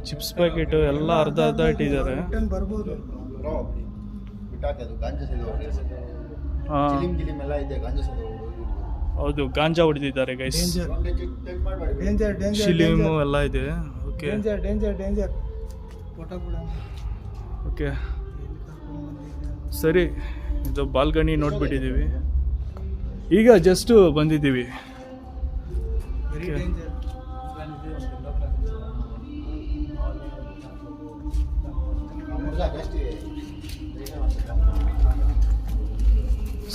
ಚಿಪ್ಸ್ ಪ್ಯಾಕೆಟ್ ಎಲ್ಲ ಅರ್ಧ ಅರ್ಧ ಇಟ್ಟಿದ್ದಾರೆ. ರಿಟರ್ನ್ ಬರ್ಬೋದು. ಬ್ರೋ ಬಿಟ್ಟಾಕಿ ಅದು ಗಾಂಜಾ ಸಿಗೋದು ಹಾಂ ಜಿಲಿಮ್ ಎಲ್ಲ ಇದೆ ಗಾಂಜಾ ಸಿಗೋದು. ಹೌದು, ಗಾಂಜಾ ಹೊಡೆದಿದ್ದಾರೆ ಗೈಸ್. ಡೇಂಜರ್ ಡೇಂಜರ್ ಶಿಲಿಮು ಎಲ್ಲ ಇದೆ. Okay danger danger danger. Photo ಕೂಡ ಓಕೆ ಸರಿ, ಇದು ಬಾಲ್ಗನಿ ನೋಡ್ಬಿಟ್ಟಿದ್ದೀವಿ. ಈಗ ಜಸ್ಟ್ ಬಂದಿದ್ದೀವಿ. Very Okay. Danger.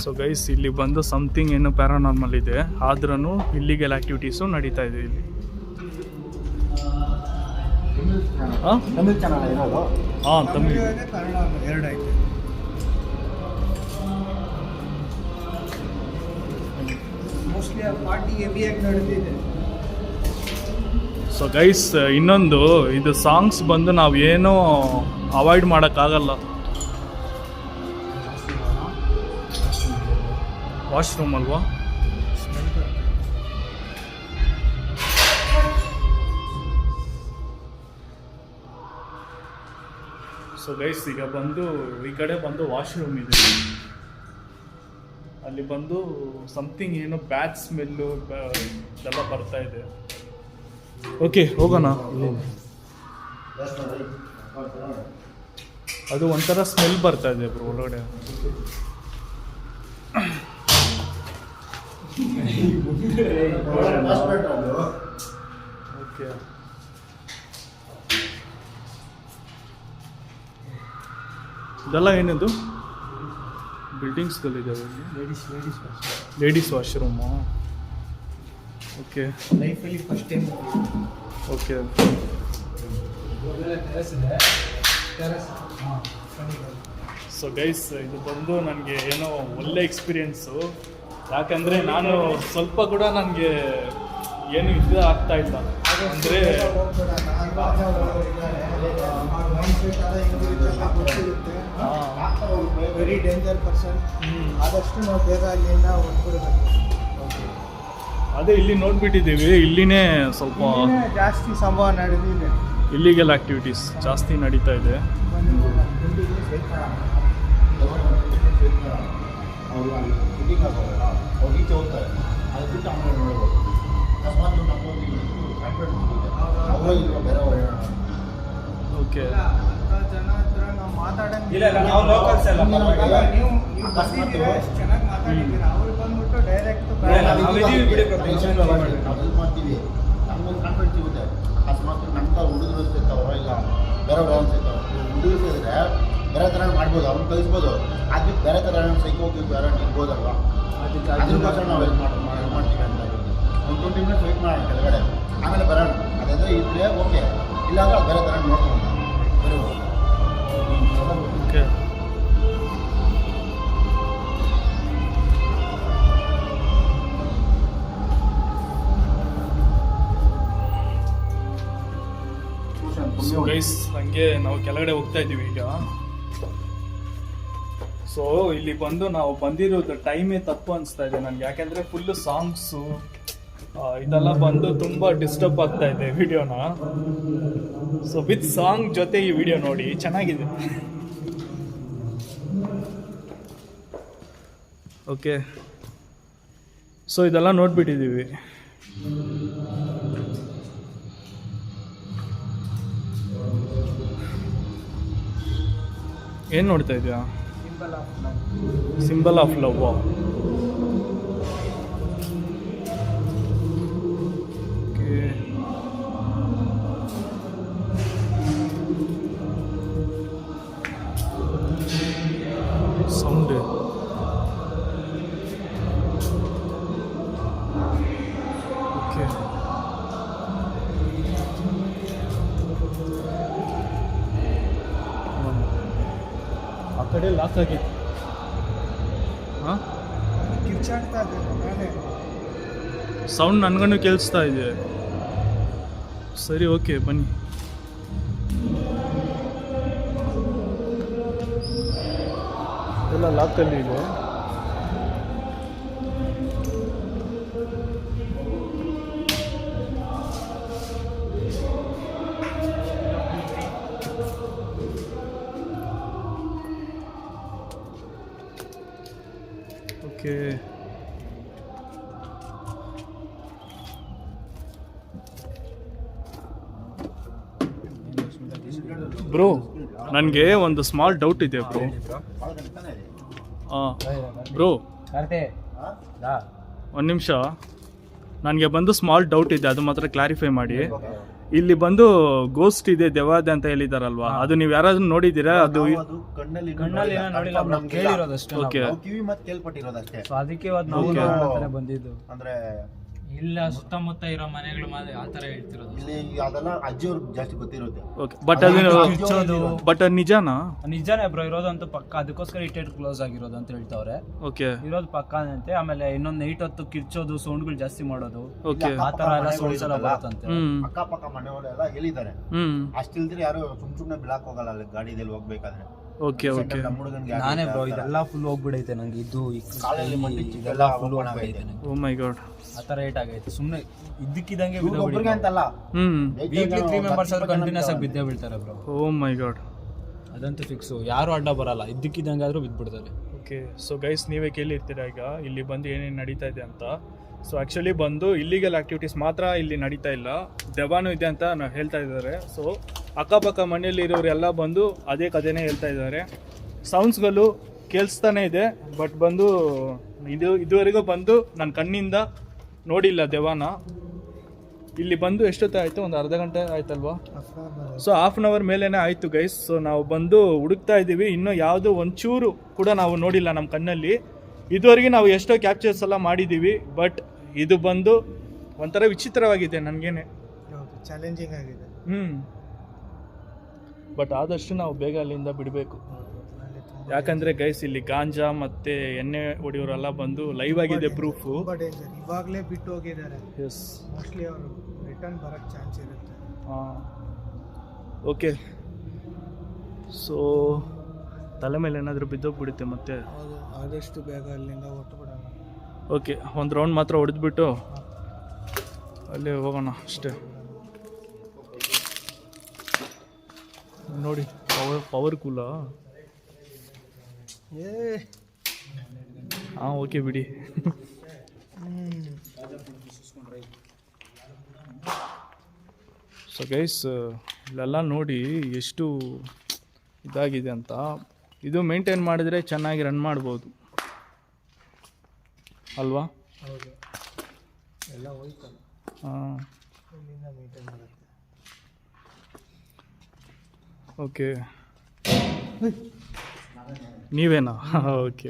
So guys, ಇಲ್ಲಿ ಬಂದು ಸಮಥಿಂಗ್ ಏನೋ ಪ್ಯಾರಾನಾರ್ಮಲ್ ಇದೆ, ಆದ್ರೂ ಇಲ್ಲಿಗೆಲ್ ಆ್ಯಕ್ಟಿವಿಟೀಸು ನಡೀತಾ ಇದೆ ಇಲ್ಲಿ. ಹಾಂ ತಮಿಳ್ ಚಾನಲ್ ಇರೋದು. ಹಾಂ ತಮಿಳ್. ಕನ್ನಡ ಎರಡು ಐತೆ. ಮೋಸ್ಟ್ಲಿ ಆ ಪಾರ್ಟಿ ಹೆವಿಯಾಗಿ ನಡೆದಿದೆ. ಸೊ ಗೈಸ್, ಇನ್ನೊಂದು ಇದು ಸಾಂಗ್ಸ್ ಬಂದು ನಾವು ಏನೂ ಅವಾಯ್ಡ್ ಮಾಡೋಕ್ಕಾಗಲ್ಲ. ವಾಶ್ರೂಮ್ ಅಲ್ವಾ? ಸೊ ಗೈಸ್, ಈಗ ಬಂದು ಈ ಕಡೆ ಬಂದು ವಾಶ್ರೂಮ್ ಇದೆ. ಅಲ್ಲಿ ಬಂದು ಸಮಥಿಂಗ್ ಏನೋ ಬ್ಯಾಡ್ ಸ್ಮೆಲ್ಲು ಇದೆಲ್ಲ ಬರ್ತಾ ಇದೆ. ಓಕೆ ಹೋಗೋಣ. ಅದು ಒಂಥರ ಸ್ಮೆಲ್ ಬರ್ತಾ ಇದೆ ಬ್ರೋ ಒಳಗಡೆ. ಓಕೆ, ಇದೆಲ್ಲ ಏನಿದು? ಬಿಲ್ಡಿಂಗ್ಸ್ಗಳಿದ್ದಾವೆ ಇಲ್ಲಿ. Ladies washroom. ಓಕೆ ಲೈಫಲ್ಲಿ first time. Okay so guys, ಇದು ಬಂದು ನನಗೆ ಏನೋ ಒಳ್ಳೆ ಎಕ್ಸ್ಪೀರಿಯೆನ್ಸು. ಯಾಕಂದರೆ ನಾನು ಸ್ವಲ್ಪ ಕೂಡ ನನಗೆ ಏನು ಇದು ಆಗ್ತಾ ಇಲ್ಲ. ಅಂದರೆ ವೆರಿ ಡೇಂಜರ್ ಪರ್ಸನ್. ಆದಷ್ಟು ನಾವು ಬೇಗ ಅಲ್ಲಿಂದ ಹೊರಡ್ಬಿಡ್ಬೇಕು. ಅದೇ ಇಲ್ಲಿ ನೋಡ್ಬಿಟ್ಟಿದ್ದೀವಿ, ಇಲ್ಲಿನೇ ಸ್ವಲ್ಪ ಜಾಸ್ತಿ ಸಂಭವ ನಡೆದಿದೆ. ಇಲ್ಲಿಗೆಲ್ ಆ್ಯಕ್ಟಿವಿಟೀಸ್ ಜಾಸ್ತಿ ನಡೀತಾ ಇದೆ. ಅವರು ಅಲ್ಲಿ ಶೂಟಿಂಗ್ ಆಗೋಲ್ಲ, ಅವ್ರು ಈಚೆ ಹೋಗ್ತಾರೆ. ಅದು ಬಿಟ್ಟು ಆಮೇಲೆ ನೋಡ್ಬೋದು. ಅಕಸ್ಮಾತ್ ನಮ್ಮಲ್ಲಿ ಬೇರೆ ಓಕೆ ಜನ ಹತ್ರ ನಾವು ಮಾತಾಡಂಗಿಲ್ಲ. ಇಲ್ಲ, ನಾವು ಲೋಕಲ್ಸ್ ಎಲ್ಲ ನೀವು ಬಂದಿದ್ದೀರಾ, ಎಷ್ಟು ಚೆನ್ನಾಗಿ ಮಾತಾಡಿದ್ದೀರಾ. ಅವ್ರು ಬಂದ್ಬಿಟ್ಟು ಡೈರೆಕ್ಟ್ ನಾವು ಹೆಲ್ಪ್ ಮಾಡ್ತೀವಿ. ನಮ್ಗೊಂದು ಕಾನ್ಫಿಡೆನ್ಸ್ ಸಿಗುತ್ತೆ. ಅಕಸ್ಮಾತ್ ನಮ್ಮ ಹುಡುಗರು ಸಿಗ್ತಾವೋ ಇಲ್ಲ ಬೇರೆ ಸಿಗ್ತಾವೆ. ಹುಡುಗರು ಸಿಗಿದ್ರೆ ಬೇರೆ ಥರ ಮಾಡ್ಬೋದು, ಅವ್ನು ಕಲಿಸ್ಬೋದು. ಅದು ಬೇರೆ ಥರ ಸೈಕೋಗಿ ಬೇರೆ ಇರ್ಬೋದಲ್ವ, ಅದಕ್ಕೋಸ್ಕರ ನಾವು ಹೆಲ್ಪ್ ಮಾಡ್ತೀವಿ ಅಂತ ಒಂದು 20 ಮಿನಿಟ್ಸ್ ವೆಯ್ಟ್ ಮಾಡೋಣ ಕೆಳಗಡೆ, ಆಮೇಲೆ ಬರೋಣ. ಅದಾದರೆ ಇದ್ರೆ ಓಕೆ, ಇಲ್ಲಾಂದ್ರೆ ಅದು ಬೇರೆ ಥರ ನೋಡ್ಕೊಂಡು ಓಕೆ. ಸೊ ಗೈಸ್, ಹಂಗೆ ನಾವು ಕೆಳಗಡೆ ಹೋಗ್ತಾ ಇದ್ದೀವಿ ಈಗ. ಸೊ ಇಲ್ಲಿ ಬಂದು ನಾವು ಬಂದಿರೋದು ಟೈಮೇ ತಪ್ಪು ಅನಿಸ್ತಾ ಇದೆ ನನಗೆ. ಯಾಕೆಂದರೆ ಫುಲ್ಲು ಸಾಂಗ್ಸು ಇದೆಲ್ಲ ಬಂದು ತುಂಬ ಡಿಸ್ಟರ್ಬ್ ಆಗ್ತಾ ಇದೆ ವಿಡಿಯೋನ. ಸೊ ವಿತ್ ಸಾಂಗ್ ಜೊತೆ ಈ ವಿಡಿಯೋ ನೋಡಿ, ಚೆನ್ನಾಗಿದೆ. ಓಕೆ, ಸೊ ಇದೆಲ್ಲ ನೋಡ್ಬಿಟ್ಟಿದ್ದೀವಿ. ಏನು ನೋಡ್ತಾ ಇದೆಯಾ? Symbol of love. Okay, sound. Okay, ಆ ಕಡೆ ಲಾಕ್ ಆಗಿದೆ. ಹಾಂ, ಕಿರ್ಚಾಡ್ತಾ ಇದ್ದಾರೆ. ಸೌಂಡ್ ನನಗೂ ಕೇಳಿಸ್ತಾ ಇದೆ. ಸರಿ, ಓಕೆ, ಬನ್ನಿ. ಎಲ್ಲ ಲಾಕಲ್ಲಿ ಇದೆ. ಓಕೆ, ಬ್ರೋ ನನಗೆ ಒಂದು ಸ್ಮಾಲ್ ಡೌಟ್ ಇದೆ ಬ್ರೋ. ಬ್ರೋ ಒಂದು ನಿಮಿಷ, ನನಗೆ ಬಂದು ಸ್ಮಾಲ್ ಡೌಟ್ ಇದೆ, ಅದು ಮಾತ್ರ ಕ್ಲಾರಿಫೈ ಮಾಡಿ. ಇಲ್ಲಿ ಬಂದು ಗೋಸ್ಟ್ ಇದೆ, ದೆವ್ವ ಇದೆ ಅಂತ ಹೇಳಿದಾರಲ್ವಾ, ಅದು ನೀವು ಯಾರಾದ್ರೂ ನೋಡಿದ್ದೀರಾ? ಅದು ಕಣ್ಣಲ್ಲಿ ಏನೋ ನೋಡಿಲ್ಲ, ನಾವು ಕೇಳಿರೋದಷ್ಟೇ. ಓಕೆ, ಕಿವಿ ಮತ್ತೆ ಕೇಳ್ಪಟ್ಟಿರೋದಷ್ಟೇ. ಸೊ ಅದಕ್ಕೆ ಇವತ್ತು ನಾವು Okay. ನೋಡೋಣ ಬಂದಿದ್ದು. ಅಂದ್ರೆ ಇಲ್ಲ ಸುತ್ತಮುತ್ತ ಇರೋ ಮನೆಗಳು ಆ ಥರ ಹೇಳ್ತಿರೋದು. ಇಲ್ಲಿ ಅದೆಲ್ಲ ಅಜ್ಜಿಯವ್ರಿಗೆ ಜಾಸ್ತಿ ಗೊತ್ತಿರುತ್ತೆ. ಓಕೆ, ಬಟ್ ಅದು ಬಟ್ ಅದು ನಿಜಾನಾ? ನಿಜಾನೇ ಬ್ರೋ, ಇರೋದಂತೂ ಪಕ್ಕ. ಅದಕ್ಕೋಸ್ಕರ ಇಟ್ಟೆಡ್ ಕ್ಲೋಸ್ ಆಗಿರೋದು ಅಂತ ಹೇಳ್ತಾವ್ರೆ. ಓಕೆ, ಇರೋದು ಪಕ್ಕದಂತೆ. ಆಮೇಲೆ ಇನ್ನೊಂದು ನೈಟ್ ಹೊತ್ತು ಕಿರ್ಚೋದು, ಸೌಂಡ್ಗಳು ಜಾಸ್ತಿ ಮಾಡೋದು, ಓಕೆ, ಆ ಥರ ಎಲ್ಲ ಸೌಂಡ್ಸ್ ಎಲ್ಲ ಬರುತ್ತಂತೆ. ಅಕ್ಕಪಕ್ಕ ಮನೆಯವರೆಲ್ಲ ಹೇಳಿದ್ದಾರೆ. ಅಷ್ಟಿಲ್ದ್ರೆ ಯಾರು ಸುಮ್ನೆ ಬಿಡಾಕ್ ಹೋಗಲ್ಲ ಅಲ್ಲಿ ಗಾಡಿದಲ್ಲಿ ಹೋಗ್ಬೇಕಾದ್ರೆ. Okay, okay. ನಮ್ಮ ಹುಡುಗನ್ಗೆ ನಾನೇ ಬ್ರೋ, ಇದೆಲ್ಲ ಫುಲ್ ಹೋಗ್ಬಿಡೈತೆ ನಂಗೆ. ಇದು ಕಾಲಲ್ಲಿ ಮಟ್ಟಿ ಇದೆಲ್ಲ ಫುಲ್ ಹೋಗ್ಬಿಡೈತೆ ನಂಗೆ. ಓ ಮೈ ಗಾಡ್, ಆ ಥರ ಏಟ್ ಆಗೈತೆ. ಸುಮ್ಮನೆ ಇದ್ದಕ್ಕಿದ್ದಂಗೆ ಒಬ್ಬರಿಗೆ ಅಂತಲ್ಲ, ವೀಕ್ಲಿ 3 ಮೆಂಬರ್ಸ್ ಆದ್ರೂ ಕಂಟಿನ್ಯೂಸ್ ಆಗಿ ಬಿದ್ದೇ ಬೀಳ್ತಾರೆ ಬ್ರೋ. ಓ ಮೈ ಗಾಡ್, ಅದಂತೂ ಫಿಕ್ಸು. ಯಾರು ಅಡ್ಡ ಬರಲ್ಲ, ಇದ್ದಕ್ಕಿದ್ದಂಗೆ ಆದ್ರೂ ಬಿದ್ದುಬಿಡ್ತಾರೆ. ಓಕೆ. ಸೊ ಗೈಸ್, ನೀವೇ ಕೇಳಿರ್ತೀರ ಈಗ ಇಲ್ಲಿ ಬಂದು ಏನೇನು ನಡೀತಾ ಇದೆ ಅಂತ. ಸೊ ಆ್ಯಕ್ಚುಲಿ ಬಂದು ಇಲ್ಲಿಗಲ್ ಆ್ಯಕ್ಟಿವಿಟೀಸ್ ಮಾತ್ರ ಇಲ್ಲಿ ನಡೀತಾ ಇಲ್ಲ, ದೆವ್ವನೂ ಇದೆ ಅಂತ ನಾವು ಹೇಳ್ತಾ ಇದ್ದಾರೆ. ಸೊ ಅಕ್ಕಪಕ್ಕ ಮನೆಯಲ್ಲಿ ಇರೋರೆಲ್ಲ ಬಂದು ಅದೇ ಕಥೆನೇ ಹೇಳ್ತಾ ಇದ್ದಾರೆ. ಸೌಂಡ್ಸ್ಗಳು ಕೇಳಿಸ್ತಾನೆ ಇದೆ, ಬಟ್ ಬಂದು ಇದುವರೆಗೂ ಬಂದು ನನ್ನ ಕಣ್ಣಿಂದ ನೋಡಿಲ್ಲ ದೆವ್ವನ. ಇಲ್ಲಿ ಬಂದು ಎಷ್ಟೊತ್ತು ಆಯಿತು? ಒಂದು ಅರ್ಧ ಗಂಟೆ ಆಯ್ತಲ್ವಾ? ಸೊ ಹಾಫ್ ಆನ್ ಅವರ್ ಮೇಲೇ ಆಯಿತು ಗೈಸ್. ಸೊ ನಾವು ಬಂದು ಹುಡುಕ್ತಾ ಇದ್ದೀವಿ, ಇನ್ನೂ ಯಾವುದು ಒಂಚೂರು ಕೂಡ ನಾವು ನೋಡಿಲ್ಲ ನಮ್ಮ ಕಣ್ಣಲ್ಲಿ. ಇದುವರೆಗೆ ನಾವು ಎಷ್ಟೋ ಕ್ಯಾಪ್ಚರ್ಸ್ ಎಲ್ಲ ಮಾಡಿದ್ದೀವಿ, ಬಟ್ ಇದು ಬಂದು ಒಂಥರ ವಿಚಿತ್ರವಾಗಿದೆ ನನಗೇನೆ. ಚಾಲೆಂಜಿಂಗ್ ಆಗಿದೆ. ಬಟ್ ಆದಷ್ಟು ನಾವು ಬೇಗ ಅಲ್ಲಿಂದ ಬಿಡಬೇಕು. ಯಾಕಂದರೆ ಗೈಸ್, ಇಲ್ಲಿ ಗಾಂಜಾ ಮತ್ತು ಎಣ್ಣೆ ಹೊಡಿಯೋರೆಲ್ಲ ಬಂದು ಲೈವ್ ಆಗಿದೆ ಪ್ರೂಫು. ತುಂಬಾ ಡೇಂಜರ್. ಇವಾಗಲೇ ಬಿಟ್ಟು ಹೋಗಿದ್ದಾರೆ. ಎಸ್, ಮೋಸ್ಟ್ಲಿ ಅವರು ರಿಟರ್ನ್ ಬರೋಕ್ಕೆ ಚಾನ್ಸ್ ಇರುತ್ತೆ. ಹಾಂ, ಓಕೆ. ಸೊ ತಲೆ ಮೇಲೆ ಏನಾದರೂ ಬಿದ್ದೋಗ್ಬಿಡುತ್ತೆ ಮತ್ತೆ. ಹೌದು, ಆದಷ್ಟು ಬೇಗ ಅಲ್ಲಿಂದ ಹೊಟ್ಟು ಬಿಡೋಣ. ಓಕೆ, ಒಂದು ರೌಂಡ್ ಮಾತ್ರ ಹೊಡೆದ್ಬಿಟ್ಟು ಅಲ್ಲೇ ಹೋಗೋಣ ಅಷ್ಟೇ. ನೋಡಿ, ಪವರ್ ಕೂಲಾ? ಹಾಂ, ಓಕೆ ಬಿಡಿ. ಸೊ ಗೈಸ್, ಇಲ್ಲೆಲ್ಲ ನೋಡಿ ಎಷ್ಟು ಇದಾಗಿದೆ ಅಂತ. ಇದು ಮೇಂಟೈನ್ ಮಾಡಿದ್ರೆ ಚೆನ್ನಾಗಿ ರನ್ ಮಾಡ್ಬೋದು ಅಲ್ವಾ? ಹೌದು, ಎಲ್ಲ ಹೋಯ್ತಲ್ಲ, ಹಾಂ, ಇಲ್ಲಿಂದ ಮೇಂಟೈನ್ ಮಾಡುತ್ತೆ. ಓಕೆ, ನೀವೇನಾ? ಓಕೆ.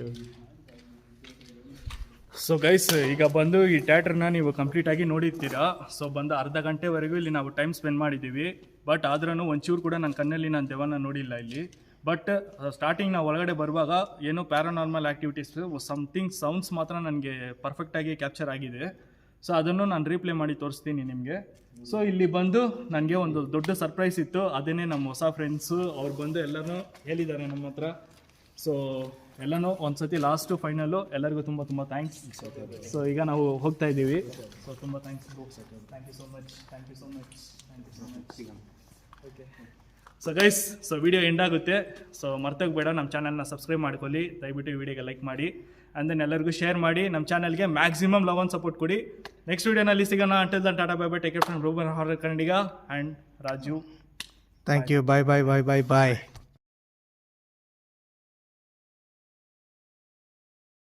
ಸೊ ಗೈಸ್, ಈಗ ಬಂದು ಈ ಥಿಯೇಟ್ರನ್ನ ನೀವು ಕಂಪ್ಲೀಟಾಗಿ ನೋಡಿರ್ತೀರಾ. ಸೊ ಬಂದು ಅರ್ಧ ಗಂಟೆವರೆಗೂ ಇಲ್ಲಿ ನಾವು ಟೈಮ್ ಸ್ಪೆಂಡ್ ಮಾಡಿದ್ದೀವಿ. ಬಟ್ ಆದ್ರೂ ಒಂಚೂರು ಕೂಡ ನನ್ನ ಕಣ್ಣಲ್ಲಿ ನಾನು ದೆವ್ವನ ನೋಡಿಲ್ಲ ಇಲ್ಲಿ. ಬಟ್ ಸ್ಟಾರ್ಟಿಂಗ್ ನಾವು ಒಳಗಡೆ ಬರುವಾಗ ಏನೋ ಪ್ಯಾರಾನಾರ್ಮಲ್ ಆ್ಯಕ್ಟಿವಿಟೀಸ್ ಸಮಥಿಂಗ್ ಸೌಂಡ್ಸ್ ಮಾತ್ರ ನನಗೆ ಪರ್ಫೆಕ್ಟಾಗಿ ಕ್ಯಾಪ್ಚರ್ ಆಗಿದೆ. ಸೊ ಅದನ್ನು ನಾನು ರೀಪ್ಲೇ ಮಾಡಿ ತೋರಿಸ್ತೀನಿ ನಿಮಗೆ. ಸೊ ಇಲ್ಲಿ ಬಂದು ನನಗೆ ಒಂದು ದೊಡ್ಡ ಸರ್ಪ್ರೈಸ್ ಇತ್ತು. ಅದೇನೇ ನಮ್ಮ ಹೊಸ ಫ್ರೆಂಡ್ಸು ಅವ್ರು ಬಂದು ಎಲ್ಲನೂ ಹೇಳಿದ್ದಾರೆ ನಮ್ಮ ಹತ್ರ. ಸೊ ಎಲ್ಲನೂ ಒಂದು ಸತಿ ಲಾಸ್ಟು ಫೈನಲ್ಲು ಎಲ್ಲರಿಗೂ ತುಂಬ ತುಂಬ ಥ್ಯಾಂಕ್ಸ್. ಸೊ ಈಗ ನಾವು ಹೋಗ್ತಾ ಇದ್ದೀವಿ. ಸೊ ತುಂಬ thanks. Thank you so much, thank you so much, thank you so much. Okay. So guys, so video end ಆಗುತ್ತೆ. ಸೊ ಮರ್ತೋಗ್ಬೇಡ, ನಮ್ಮ ಚಾನಲ್ನ ಸಬ್ಸ್ಕ್ರೈಬ್ ಮಾಡ್ಕೊಳ್ಳಿ, ದಯವಿಟ್ಟು ವಿಡಿಯೋಗೆ ಲೈಕ್ ಮಾಡಿ, ಆ್ಯಂಡ್ ದೆನ್ ಎಲ್ಲರಿಗೂ ಶೇರ್ ಮಾಡಿ. ನಮ್ಮ ಚಾನಲ್ಗೆ ಮ್ಯಾಕ್ಸಿಮಮ್ ಲವ್ ಆ್ಯಂಡ್ ಸಪೋರ್ಟ್ ಕೊಡಿ. ನೆಕ್ಸ್ಟ್ ವಿಡಿಯೋನಲ್ಲಿ ಸಿಗೋಣ. Until then tata bye bye. Take care from Ruben horror Kannadiga and Raju. Thank you. Bye bye bye bye bye.